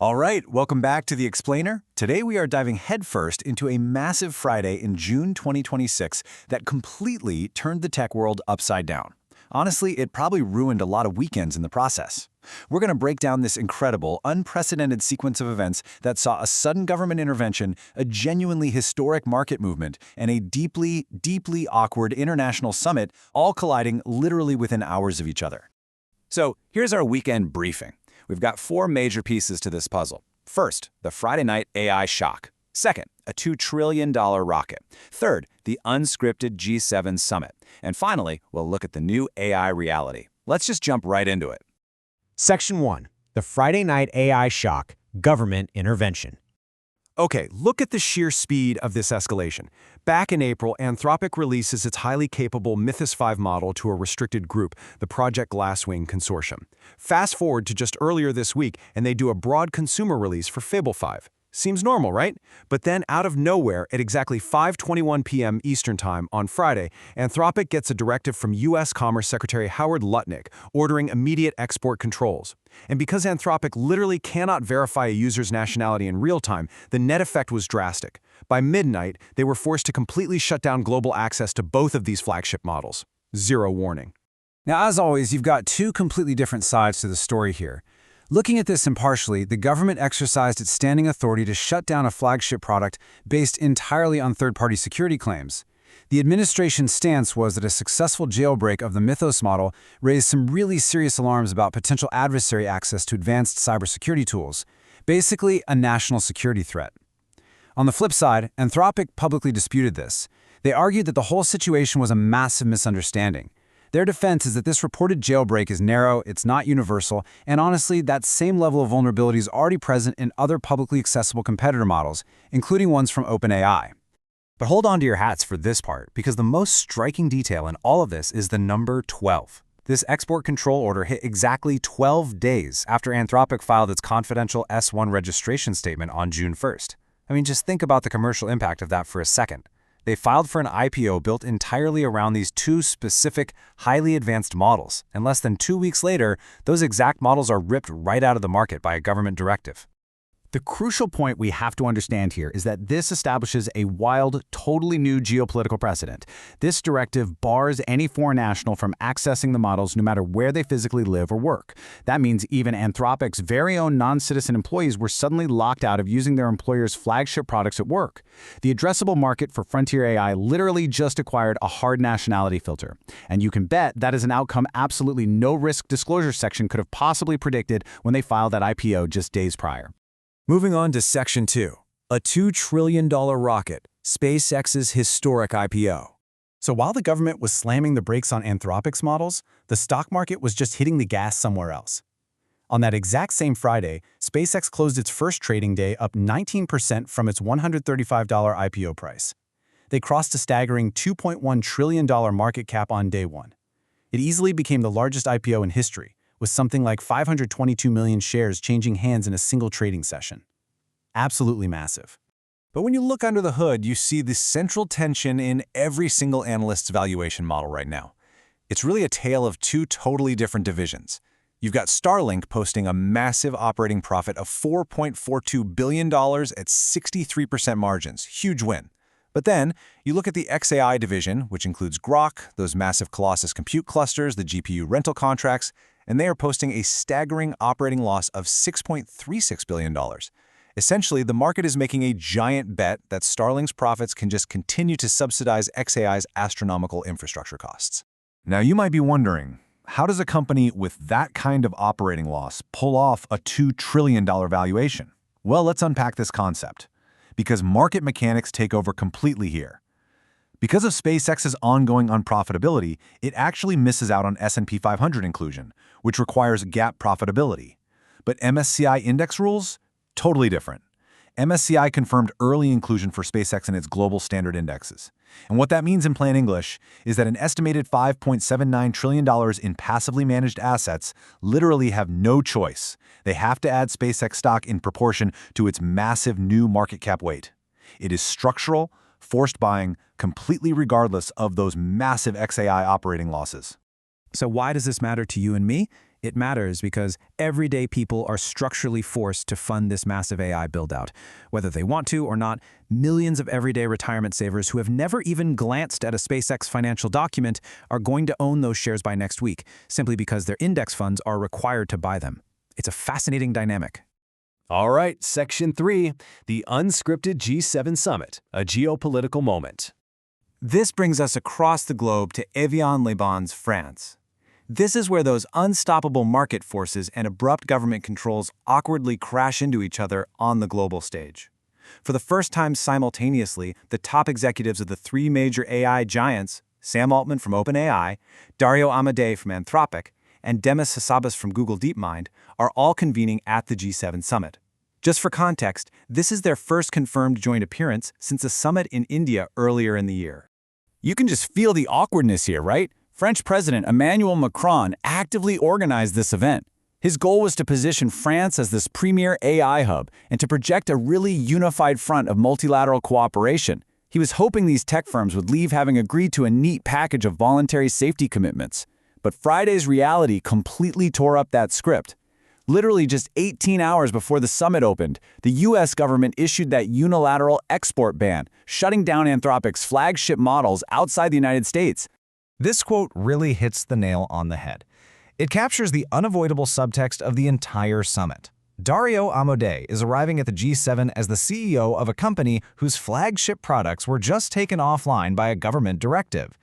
All right, welcome back to The Explainer. Today we are diving headfirst into a massive Friday in June 2026 that completely turned the tech world upside down. Honestly, it probably ruined a lot of weekends in the process. We're going to break down this incredible, unprecedented sequence of events that saw a sudden government intervention, a genuinely historic market movement, and a deeply, deeply awkward international summit, all colliding literally within hours of each other. So here's our weekend briefing. We've got four major pieces to this puzzle. First, the Friday night AI shock. Second, a $2 trillion rocket. Third, the unscripted G7 summit. And finally, we'll look at the new AI reality. Let's just jump right into it. Section 1. The Friday night AI shock, government intervention. Okay, look at the sheer speed of this escalation. Back in April, Anthropic releases its highly capable Mythos 5 model to a restricted group, the Project Glasswing Consortium. Fast forward to just earlier this week, and they do a broad consumer release for Fable 5. Seems normal, right? But then out of nowhere, at exactly 5:21 p.m. Eastern Time on Friday, Anthropic gets a directive from U.S. Commerce Secretary Howard Lutnick ordering immediate export controls. And because Anthropic literally cannot verify a user's nationality in real time, the net effect was drastic. By midnight, they were forced to completely shut down global access to both of these flagship models. Zero warning. Now, as always, you've got two completely different sides to the story here. Looking at this impartially, the government exercised its standing authority to shut down a flagship product based entirely on third-party security claims. The administration's stance was that a successful jailbreak of the Mythos model raised some really serious alarms about potential adversary access to advanced cybersecurity tools, basically a national security threat. On the flip side, Anthropic publicly disputed this. They argued that the whole situation was a massive misunderstanding. Their defense is that this reported jailbreak is narrow, it's not universal, and honestly, that same level of vulnerability is already present in other publicly accessible competitor models, including ones from OpenAI. But hold on to your hats for this part, because the most striking detail in all of this is the number 12. This export control order hit exactly 12 days after Anthropic filed its confidential S1 registration statement on June 1st. I mean, just think about the commercial impact of that for a second. They filed for an IPO built entirely around these two specific, highly advanced models, and less than 2 weeks later, those exact models are ripped right out of the market by a government directive. The crucial point we have to understand here is that this establishes a wild, totally new geopolitical precedent. This directive bars any foreign national from accessing the models no matter where they physically live or work. That means even Anthropic's very own non-citizen employees were suddenly locked out of using their employer's flagship products at work. The addressable market for frontier AI literally just acquired a hard nationality filter. And you can bet that is an outcome absolutely no risk disclosure section could have possibly predicted when they filed that IPO just days prior. Moving on to Section 2, a $2 trillion rocket, SpaceX's historic IPO. So while the government was slamming the brakes on Anthropic's models, the stock market was just hitting the gas somewhere else. On that exact same Friday, SpaceX closed its first trading day up 19% from its $135 IPO price. They crossed a staggering $2.1 trillion market cap on day one. It easily became the largest IPO in history, with something like 522 million shares changing hands in a single trading session. Absolutely massive. But when you look under the hood, you see the central tension in every single analyst's valuation model right now. It's really a tale of two totally different divisions. You've got Starlink posting a massive operating profit of $4.42 billion at 63% margins. Huge win. But then, you look at the XAI division, which includes Grok, those massive Colossus compute clusters, the GPU rental contracts, and they are posting a staggering operating loss of $6.36 billion. Essentially, the market is making a giant bet that Starlink's profits can just continue to subsidize XAI's astronomical infrastructure costs. Now, you might be wondering, how does a company with that kind of operating loss pull off a $2 trillion valuation? Well, let's unpack this concept. Because market mechanics take over completely here. Because of SpaceX's ongoing unprofitability, it actually misses out on S&P 500 inclusion, which requires GAAP profitability. But MSCI index rules? Totally different. MSCI confirmed early inclusion for SpaceX in its global standard indexes. And what that means in plain English is that an estimated $5.79 trillion in passively managed assets literally have no choice. They have to add SpaceX stock in proportion to its massive new market cap weight. It is structural, forced buying, completely regardless of those massive XAI operating losses. So why does this matter to you and me? It matters because everyday people are structurally forced to fund this massive AI build-out. Whether they want to or not, millions of everyday retirement savers who have never even glanced at a SpaceX financial document are going to own those shares by next week, simply because their index funds are required to buy them. It's a fascinating dynamic. All right, Section 3, the unscripted G7 summit, a geopolitical moment. This brings us across the globe to Évian-les-Bains, France. This is where those unstoppable market forces and abrupt government controls awkwardly crash into each other on the global stage. For the first time simultaneously, the top executives of the three major AI giants, Sam Altman from OpenAI, Dario Amodei from Anthropic, and Demis Hassabis from Google DeepMind, are all convening at the G7 summit. Just for context, this is their first confirmed joint appearance since a summit in India earlier in the year. You can just feel the awkwardness here, right? French President Emmanuel Macron actively organized this event. His goal was to position France as this premier AI hub and to project a really unified front of multilateral cooperation. He was hoping these tech firms would leave having agreed to a neat package of voluntary safety commitments. But Friday's reality completely tore up that script. Literally just 18 hours before the summit opened, the U.S. government issued that unilateral export ban, shutting down Anthropic's flagship models outside the United States. This quote really hits the nail on the head. It captures the unavoidable subtext of the entire summit. Dario Amodei is arriving at the G7 as the CEO of a company whose flagship products were just taken offline by a government directive.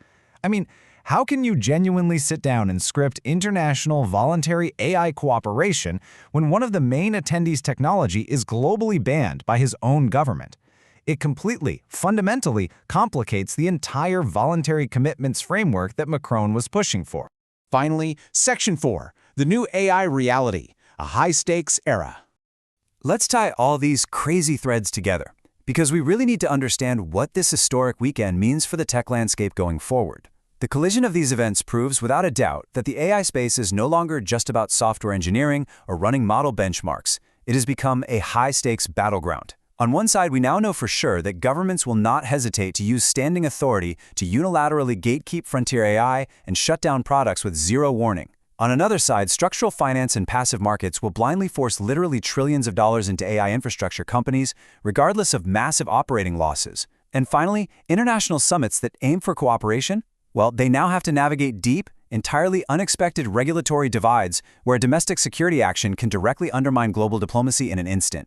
I mean, how can you genuinely sit down and script international voluntary AI cooperation when one of the main attendees' technology is globally banned by his own government? It completely, fundamentally complicates the entire voluntary commitments framework that Macron was pushing for. Finally, Section 4, the new AI reality, a high-stakes era. Let's tie all these crazy threads together, because we really need to understand what this historic weekend means for the tech landscape going forward. The collision of these events proves without a doubt that the AI space is no longer just about software engineering or running model benchmarks. It has become a high-stakes battleground. On one side, we now know for sure that governments will not hesitate to use standing authority to unilaterally gatekeep frontier AI and shut down products with zero warning. On another side, structural finance and passive markets will blindly force literally trillions of dollars into AI infrastructure companies, regardless of massive operating losses. And finally, international summits that aim for cooperation, well, they now have to navigate deep, entirely unexpected regulatory divides where a domestic security action can directly undermine global diplomacy in an instant.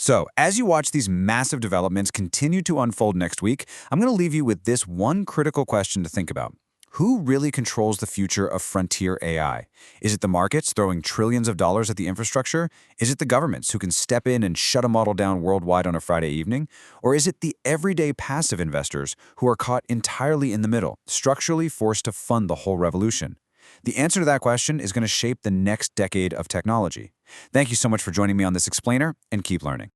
So, as you watch these massive developments continue to unfold next week, I'm going to leave you with this one critical question to think about. Who really controls the future of frontier AI? Is it the markets throwing trillions of dollars at the infrastructure? Is it the governments who can step in and shut a model down worldwide on a Friday evening? Or is it the everyday passive investors who are caught entirely in the middle, structurally forced to fund the whole revolution? The answer to that question is going to shape the next decade of technology. Thank you so much for joining me on this explainer, and keep learning.